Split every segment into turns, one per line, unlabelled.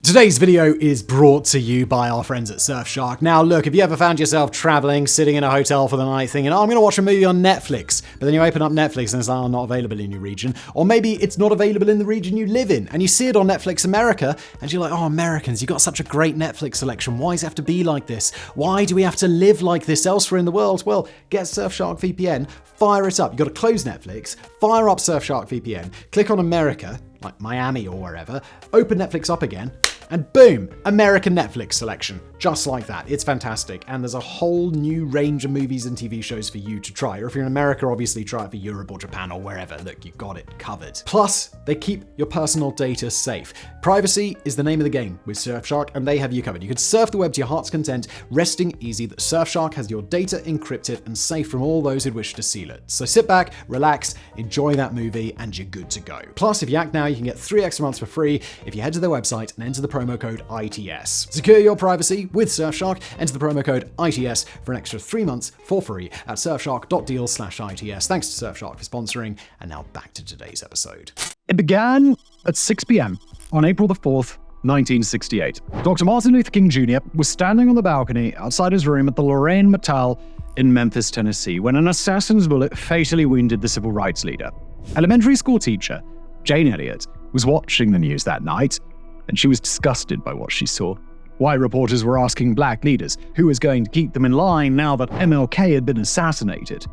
Today's video is brought to you by our friends at Surfshark. Now look, if you ever found yourself traveling, sitting in a hotel for the night thinking, I'm going to watch a movie on Netflix, but then you open up Netflix and it's like, not available in your region, or maybe it's not available in the region you live in, and you see it on Netflix America, and you're like, oh, Americans, you got such a great Netflix selection. Why does it have to be like this? Why do we have to live like this elsewhere in the world? Well, get Surfshark VPN, fire it up. You got to close Netflix, fire up Surfshark VPN, click on America, like Miami or wherever, open Netflix up again, and boom, American Netflix selection. Just like that. It's fantastic. And there's a whole new range of movies and TV shows for you to try. Or if you're in America, obviously try it for Europe or Japan or wherever. Look, you've got it covered. Plus, they keep your personal data safe. Privacy is the name of the game with Surfshark, and they have you covered. You can surf the web to your heart's content, resting easy that Surfshark has your data encrypted and safe from all those who'd wish to steal it. So sit back, relax, enjoy that movie, and you're good to go. Plus, if you act now, you can get 3 extra months for free if you head to their website and enter the promo code ITS. Secure your privacy with Surfshark. Enter the promo code ITS for an extra 3 months for free at surfshark.deal/ITS. Thanks to Surfshark for sponsoring. And now back to today's episode.
It began at 6 p.m. on April the 4th, 1968. Dr. Martin Luther King Jr. was standing on the balcony outside his room at the Lorraine Motel in Memphis, Tennessee, when an assassin's bullet fatally wounded the civil rights leader. Elementary school teacher Jane Elliott was watching the news that night, and she was disgusted by what she saw. White reporters were asking black leaders who was going to keep them in line now that MLK had been assassinated.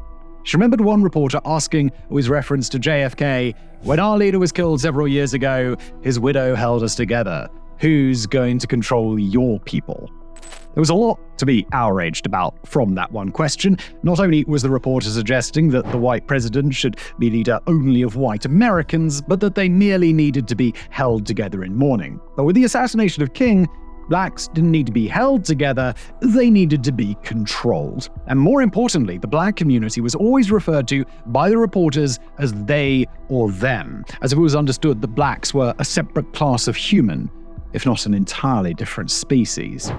She remembered one reporter asking, with reference to JFK, "When our leader was killed several years ago, his widow held us together. Who's going to control your people?" There was a lot to be outraged about from that one question. Not only was the reporter suggesting that the white president should be leader only of white Americans, but that they merely needed to be held together in mourning. But with the assassination of King, blacks didn't need to be held together, they needed to be controlled. And more importantly, the black community was always referred to by the reporters as they or them, as if it was understood that blacks were a separate class of human, if not an entirely different species.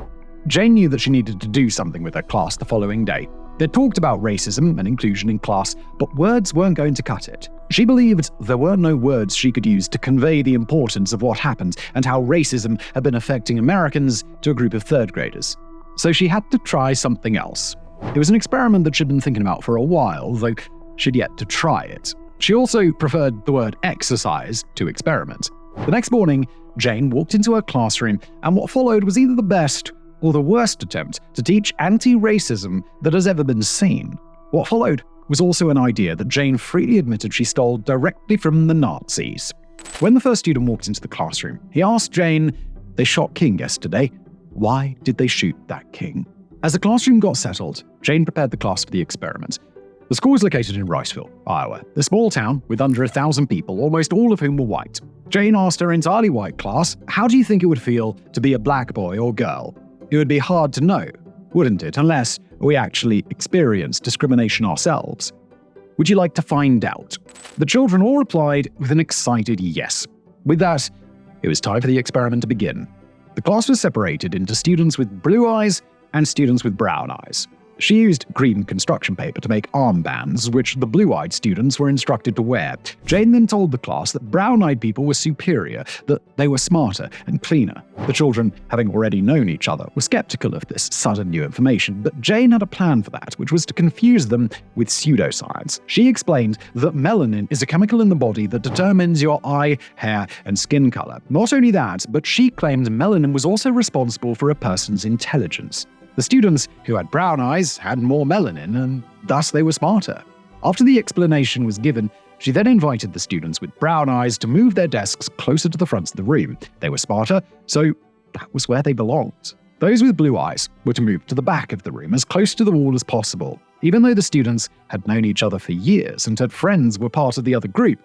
Jane knew that she needed to do something with her class the following day. They talked about racism and inclusion in class, but words weren't going to cut it. She believed there were no words she could use to convey the importance of what happened and how racism had been affecting Americans to a group of third graders. So she had to try something else. It was an experiment that she'd been thinking about for a while, though she'd yet to try it. She also preferred the word exercise to experiment. The next morning, Jane walked into her classroom, and what followed was either the best or the worst attempt to teach anti-racism that has ever been seen. What followed was also an idea that Jane freely admitted she stole directly from the Nazis. When the first student walked into the classroom, he asked Jane, "They shot King yesterday. Why did they shoot that king?" As the classroom got settled, Jane prepared the class for the experiment. The school is located in Riceville, Iowa, a small town with under 1,000 people, almost all of whom were white. Jane asked her entirely white class, "How do you think it would feel to be a black boy or girl?" It would be hard to know, wouldn't it, unless we actually experience discrimination ourselves. Would you like to find out? The children all replied with an excited yes. With that, it was time for the experiment to begin. The class was separated into students with blue eyes and students with brown eyes. She used green construction paper to make armbands, which the blue-eyed students were instructed to wear. Jane then told the class that brown-eyed people were superior, that they were smarter and cleaner. The children, having already known each other, were skeptical of this sudden new information, but Jane had a plan for that, which was to confuse them with pseudoscience. She explained that melanin is a chemical in the body that determines your eye, hair, and skin color. Not only that, but she claimed melanin was also responsible for a person's intelligence. The students who had brown eyes had more melanin, and thus they were smarter. After the explanation was given, she then invited the students with brown eyes to move their desks closer to the front of the room. They were smarter, so that was where they belonged. Those with blue eyes were to move to the back of the room, as close to the wall as possible. Even though the students had known each other for years and had friends were part of the other group,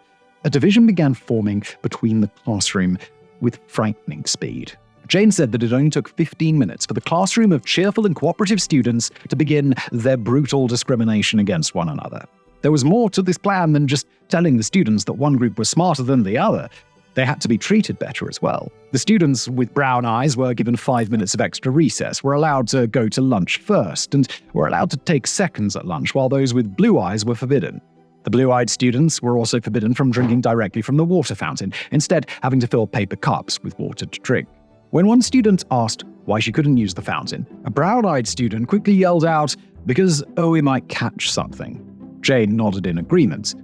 a division began forming between the classroom with frightening speed. Jane said that it only took 15 minutes for the classroom of cheerful and cooperative students to begin their brutal discrimination against one another. There was more to this plan than just telling the students that one group was smarter than the other. They had to be treated better as well. The students with brown eyes were given 5 minutes of extra recess, were allowed to go to lunch first, and were allowed to take seconds at lunch, while those with blue eyes were forbidden. The blue-eyed students were also forbidden from drinking directly from the water fountain, instead having to fill paper cups with water to drink. When one student asked why she couldn't use the fountain, a brown-eyed student quickly yelled out, "Because we might catch something." Jane nodded in agreement,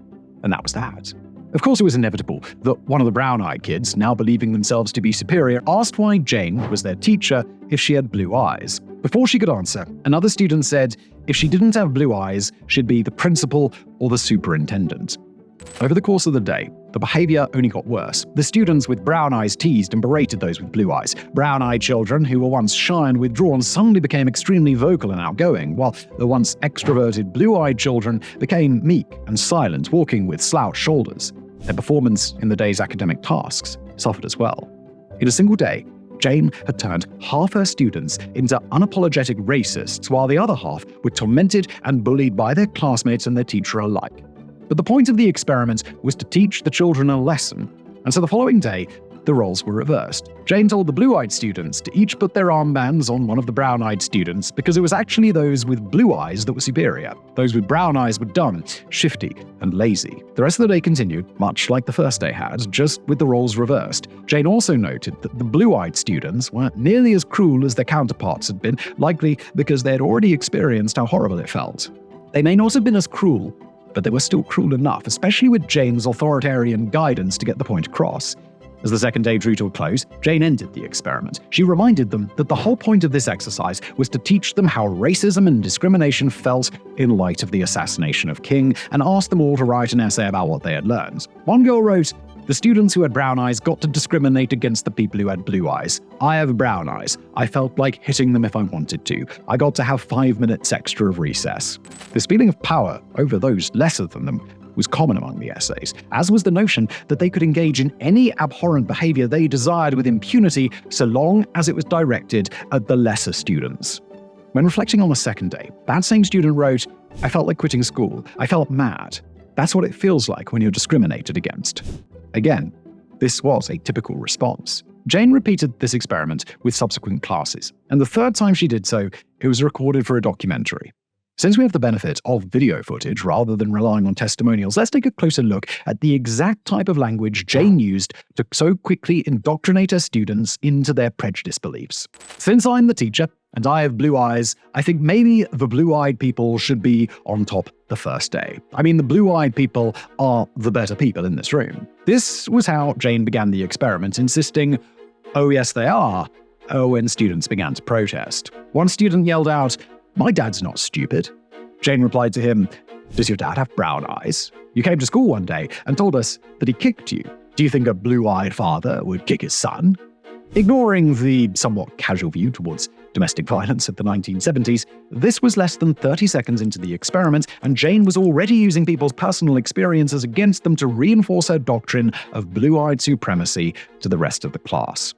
and that was that. Of course, it was inevitable that one of the brown-eyed kids, now believing themselves to be superior, asked why Jane was their teacher if she had blue eyes. Before she could answer, another student said if she didn't have blue eyes, she'd be the principal or the superintendent. Over the course of the day, the behavior only got worse. The students with brown eyes teased and berated those with blue eyes. Brown-eyed children, who were once shy and withdrawn, suddenly became extremely vocal and outgoing, while the once extroverted blue-eyed children became meek and silent, walking with slouched shoulders. Their performance in the day's academic tasks suffered as well. In a single day, Jane had turned half her students into unapologetic racists, while the other half were tormented and bullied by their classmates and their teacher alike. But the point of the experiment was to teach the children a lesson, and so the following day, the roles were reversed. Jane told the blue-eyed students to each put their armbands on one of the brown-eyed students because it was actually those with blue eyes that were superior. Those with brown eyes were dumb, shifty, and lazy. The rest of the day continued, much like the first day had, just with the roles reversed. Jane also noted that the blue-eyed students weren't nearly as cruel as their counterparts had been, likely because they had already experienced how horrible it felt. They may not have been as cruel, but they were still cruel enough, especially with Jane's authoritarian guidance to get the point across. As the second day drew to a close, Jane ended the experiment. She reminded them that the whole point of this exercise was to teach them how racism and discrimination felt in light of the assassination of King, and asked them all to write an essay about what they had learned. One girl wrote, "The students who had brown eyes got to discriminate against the people who had blue eyes. I have brown eyes. I felt like hitting them if I wanted to. I got to have 5 minutes extra of recess." This feeling of power over those lesser than them was common among the essays, as was the notion that they could engage in any abhorrent behavior they desired with impunity so long as it was directed at the lesser students. When reflecting on the second day, that same student wrote, "I felt like quitting school. I felt mad. That's what it feels like when you're discriminated against." Again, this was a typical response. Jane repeated this experiment with subsequent classes, and the third time she did so, it was recorded for a documentary. Since we have the benefit of video footage rather than relying on testimonials, let's take a closer look at the exact type of language Jane used to so quickly indoctrinate her students into their prejudice beliefs. "Since I'm the teacher, and I have blue eyes, I think maybe the blue-eyed people should be on top the first day. I mean, the blue-eyed people are the better people in this room." This was how Jane began the experiment, insisting, "Oh yes, they are," when students began to protest. One student yelled out, "My dad's not stupid." Jane replied to him, "Does your dad have brown eyes? You came to school one day and told us that he kicked you. Do you think a blue-eyed father would kick his son?" Ignoring the somewhat casual view towards domestic violence of the 1970s, this was less than 30 seconds into the experiment, and Jane was already using people's personal experiences against them to reinforce her doctrine of blue-eyed supremacy to the rest of the class.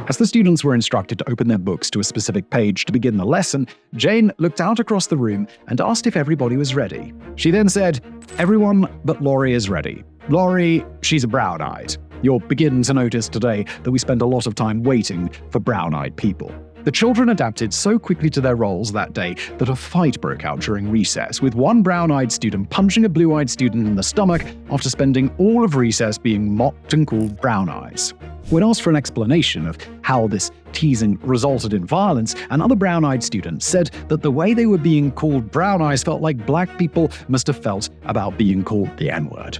As the students were instructed to open their books to a specific page to begin the lesson, Jane looked out across the room and asked if everybody was ready. She then said, "Everyone but Laurie is ready. Laurie, she's a brown-eyed. You'll begin to notice today that we spend a lot of time waiting for brown-eyed people." The children adapted so quickly to their roles that day that a fight broke out during recess, with one brown-eyed student punching a blue-eyed student in the stomach after spending all of recess being mocked and called brown eyes. When asked for an explanation of how this teasing resulted in violence, another brown-eyed student said that the way they were being called brown eyes felt like black people must have felt about being called the N-word.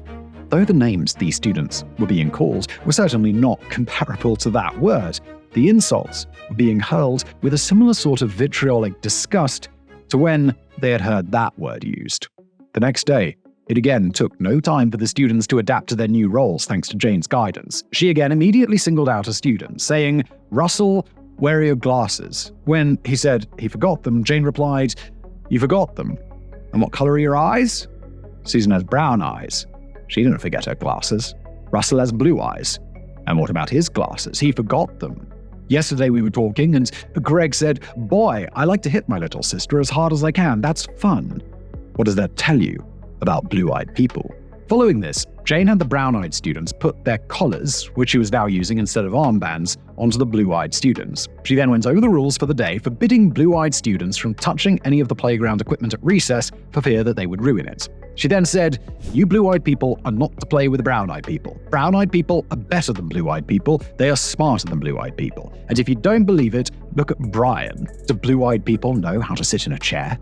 Though the names these students were being called were certainly not comparable to that word, the insults were being hurled with a similar sort of vitriolic disgust to when they had heard that word used. The next day, it again took no time for the students to adapt to their new roles thanks to Jane's guidance. She again immediately singled out a student, saying, "Russell, where are your glasses?" When he said he forgot them, Jane replied, "You forgot them? And what color are your eyes?" "Susan has brown eyes." She didn't forget her glasses. "Russell has blue eyes." "And what about his glasses? He forgot them." "Yesterday we were talking and Greg said, 'Boy, I like to hit my little sister as hard as I can. That's fun.' What does that tell you about blue-eyed people?" Following this, Jane had the brown-eyed students put their collars, which she was now using instead of armbands, onto the blue-eyed students. She then went over the rules for the day, forbidding blue-eyed students from touching any of the playground equipment at recess for fear that they would ruin it. She then said, "You blue-eyed people are not to play with brown-eyed people. Brown-eyed people are better than blue-eyed people. They are smarter than blue-eyed people. And if you don't believe it, look at Brian. Do blue-eyed people know how to sit in a chair?"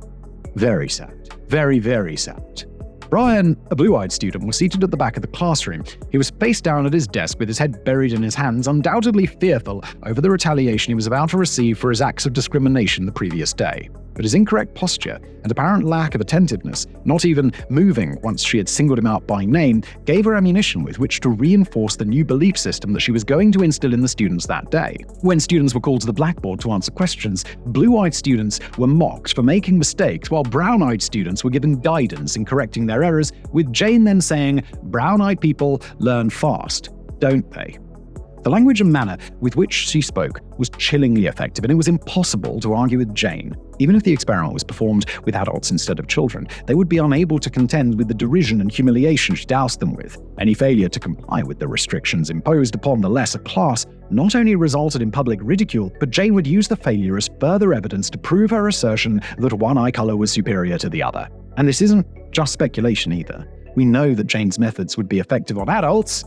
Very sad. Very, very sad. Brian, a blue-eyed student, was seated at the back of the classroom. He was face down at his desk with his head buried in his hands, undoubtedly fearful over the retaliation he was about to receive for his acts of discrimination the previous day. But his incorrect posture and apparent lack of attentiveness, not even moving once she had singled him out by name, gave her ammunition with which to reinforce the new belief system that she was going to instill in the students that day. When students were called to the blackboard to answer questions, blue-eyed students were mocked for making mistakes, while brown-eyed students were given guidance in correcting their errors, with Jane then saying, "Brown-eyed people learn fast, don't they?" The language and manner with which she spoke was chillingly effective, and it was impossible to argue with Jane. Even if the experiment was performed with adults instead of children, they would be unable to contend with the derision and humiliation she doused them with. Any failure to comply with the restrictions imposed upon the lesser class not only resulted in public ridicule, but Jane would use the failure as further evidence to prove her assertion that one eye color was superior to the other. And this isn't just speculation either. We know that Jane's methods would be effective on adults,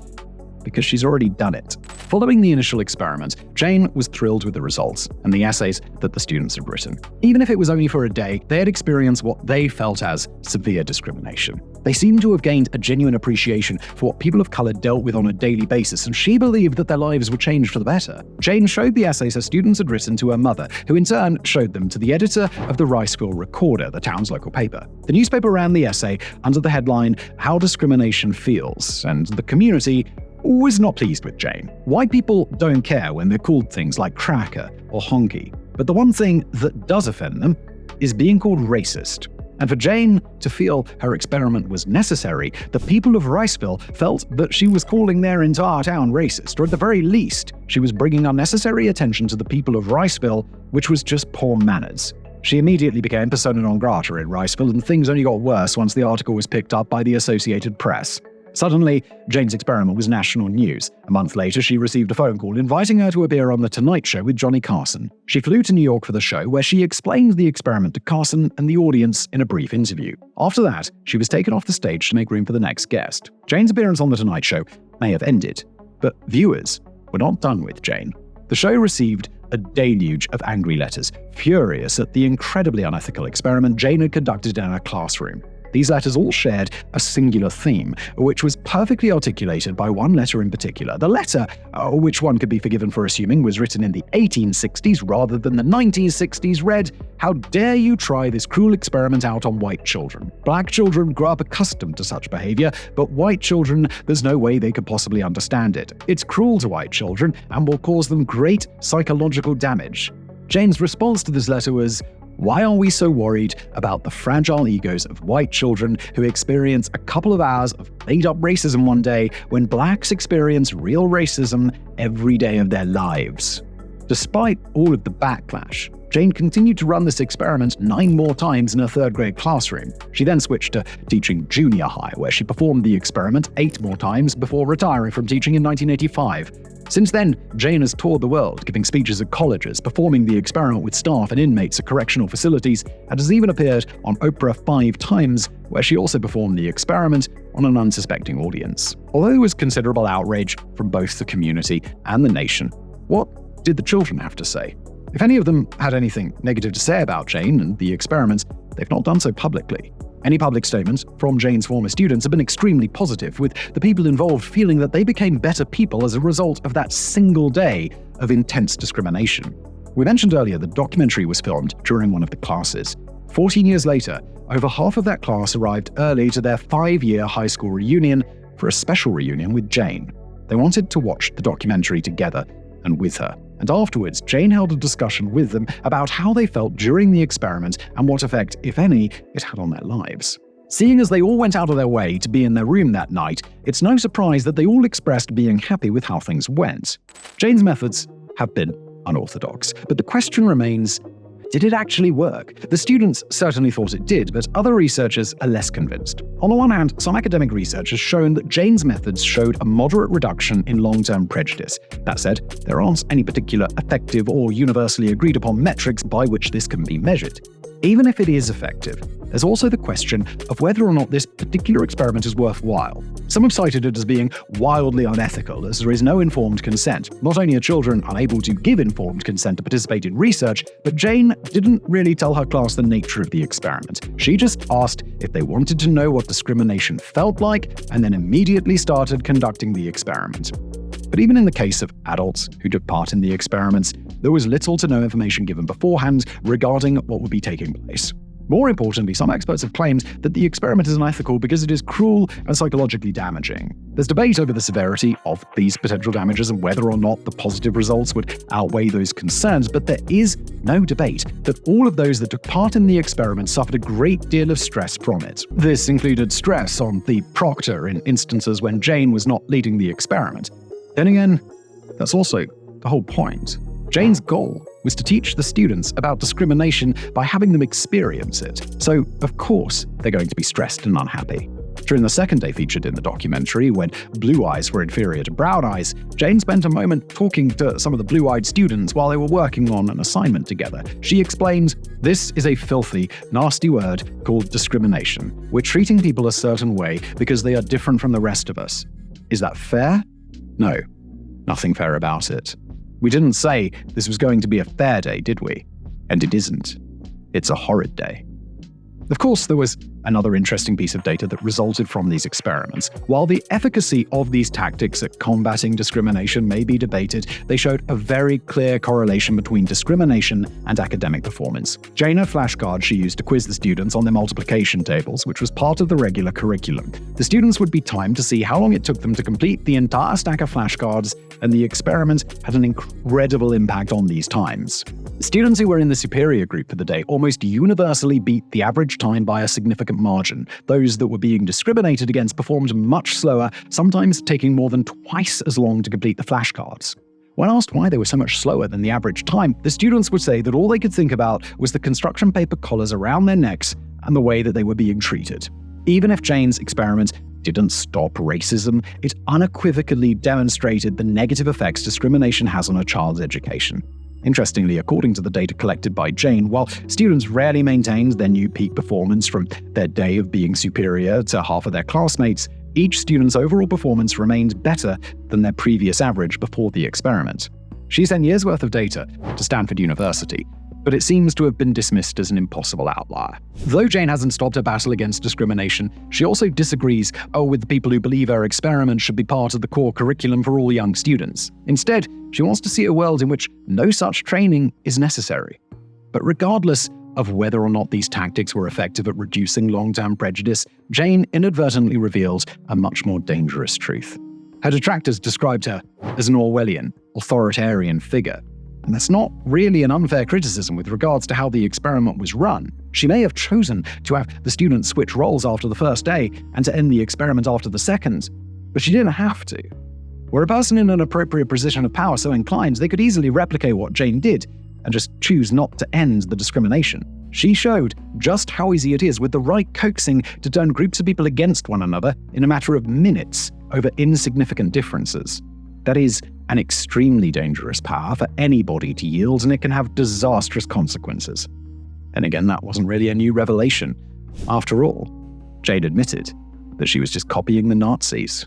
because she's already done it. Following the initial experiment, Jane was thrilled with the results and the essays that the students had written. Even if it was only for a day, they had experienced what they felt as severe discrimination. They seemed to have gained a genuine appreciation for what people of color dealt with on a daily basis, and she believed that their lives would change for the better. Jane showed the essays her students had written to her mother, who in turn showed them to the editor of the Riceville Recorder, the town's local paper. The newspaper ran the essay under the headline, "How Discrimination Feels," and the community was not pleased with Jane. White people don't care when they're called things like cracker or honky, but the one thing that does offend them is being called racist. And for Jane to feel her experiment was necessary, the people of Riceville felt that she was calling their entire town racist, or at the very least, she was bringing unnecessary attention to the people of Riceville, which was just poor manners. She immediately became persona non grata in Riceville, and things only got worse once the article was picked up by the Associated Press. Suddenly, Jane's experiment was national news. A month later, she received a phone call inviting her to appear on The Tonight Show with Johnny Carson. She flew to New York for the show, where she explained the experiment to Carson and the audience in a brief interview. After that, she was taken off the stage to make room for the next guest. Jane's appearance on The Tonight Show may have ended, but viewers were not done with Jane. The show received a deluge of angry letters, furious at the incredibly unethical experiment Jane had conducted in her classroom. These letters all shared a singular theme, which was perfectly articulated by one letter in particular. The letter, which one could be forgiven for assuming was written in the 1860s rather than the 1960s, read, "How dare you try this cruel experiment out on white children? Black children grow up accustomed to such behavior, but white children, there's no way they could possibly understand it. It's cruel to white children and will cause them great psychological damage." Jane's response to this letter was, "Why are we so worried about the fragile egos of white children who experience a couple of hours of made-up racism one day when blacks experience real racism every day of their lives?" Despite all of the backlash, Jane continued to run this experiment 9 more times in her 3rd grade classroom. She then switched to teaching junior high, where she performed the experiment 8 more times before retiring from teaching in 1985. Since then, Jane has toured the world, giving speeches at colleges, performing the experiment with staff and inmates at correctional facilities, and has even appeared on Oprah 5 times, where she also performed the experiment on an unsuspecting audience. Although there was considerable outrage from both the community and the nation, what did the children have to say? If any of them had anything negative to say about Jane and the experiments, they've not done so publicly. Any public statements from Jane's former students have been extremely positive, with the people involved feeling that they became better people as a result of that single day of intense discrimination. We mentioned earlier the documentary was filmed during one of the classes. 14 years later, over half of that class arrived early to their 5-year high school reunion for a special reunion with Jane. They wanted to watch the documentary together and with her. And afterwards, Jane held a discussion with them about how they felt during the experiment and what effect, if any, it had on their lives. Seeing as they all went out of their way to be in their room that night, it's no surprise that they all expressed being happy with how things went. Jane's methods have been unorthodox, but the question remains, Did it actually work? The students certainly thought it did, but other researchers are less convinced. On the one hand, some academic research has shown that Jane's methods showed a moderate reduction in long-term prejudice. That said, there aren't any particular effective or universally agreed upon metrics by which this can be measured. Even if it is effective, there's also the question of whether or not this particular experiment is worthwhile. Some have cited it as being wildly unethical, as there is no informed consent. Not only are children unable to give informed consent to participate in research, but Jane didn't really tell her class the nature of the experiment. She just asked if they wanted to know what discrimination felt like, and then immediately started conducting the experiment. But even in the case of adults who took part in the experiments, there was little to no information given beforehand regarding what would be taking place. More importantly, some experts have claimed that the experiment is unethical because it is cruel and psychologically damaging. There's debate over the severity of these potential damages and whether or not the positive results would outweigh those concerns, but there is no debate that all of those that took part in the experiment suffered a great deal of stress from it. This included stress on the proctor in instances when Jane was not leading the experiment. Then again, that's also the whole point. Jane's goal was to teach the students about discrimination by having them experience it. So, of course, they're going to be stressed and unhappy. During the second day featured in the documentary, when blue eyes were inferior to brown eyes, Jane spent a moment talking to some of the blue-eyed students while they were working on an assignment together. She explained, "This is a filthy, nasty word called discrimination. We're treating people a certain way because they are different from the rest of us. Is that fair? No, nothing fair about it. We didn't say this was going to be a fair day, did we? And it isn't. It's a horrid day." Of course, there was another interesting piece of data that resulted from these experiments. While the efficacy of these tactics at combating discrimination may be debated, they showed a very clear correlation between discrimination and academic performance. Jane had flashcards she used to quiz the students on their multiplication tables, which was part of the regular curriculum. The students would be timed to see how long it took them to complete the entire stack of flashcards, and the experiment had an incredible impact on these times. Students who were in the superior group for the day almost universally beat the average time by a significant margin. Those that were being discriminated against performed much slower, sometimes taking more than twice as long to complete the flashcards. When asked why they were so much slower than the average time, the students would say that all they could think about was the construction paper collars around their necks and the way that they were being treated. Even if Jane's experiment didn't stop racism, it unequivocally demonstrated the negative effects discrimination has on a child's education. Interestingly, according to the data collected by Jane, while students rarely maintained their new peak performance from their day of being superior to half of their classmates, each student's overall performance remained better than their previous average before the experiment. She sent years' worth of data to Stanford University, but it seems to have been dismissed as an impossible outlier. Though Jane hasn't stopped her battle against discrimination, she also disagrees with the people who believe her experiment should be part of the core curriculum for all young students. Instead, she wants to see a world in which no such training is necessary. But regardless of whether or not these tactics were effective at reducing long-term prejudice, Jane inadvertently reveals a much more dangerous truth. Her detractors described her as an Orwellian, authoritarian figure. And that's not really an unfair criticism with regards to how the experiment was run. She may have chosen to have the students switch roles after the first day and to end the experiment after the second, but she didn't have to. Were a person in an appropriate position of power so inclined, they could easily replicate what Jane did and just choose not to end the discrimination. She showed just how easy it is with the right coaxing to turn groups of people against one another in a matter of minutes over insignificant differences. That is an extremely dangerous power for anybody to yield, and it can have disastrous consequences. And again, that wasn't really a new revelation. After all, Jane admitted that she was just copying the Nazis.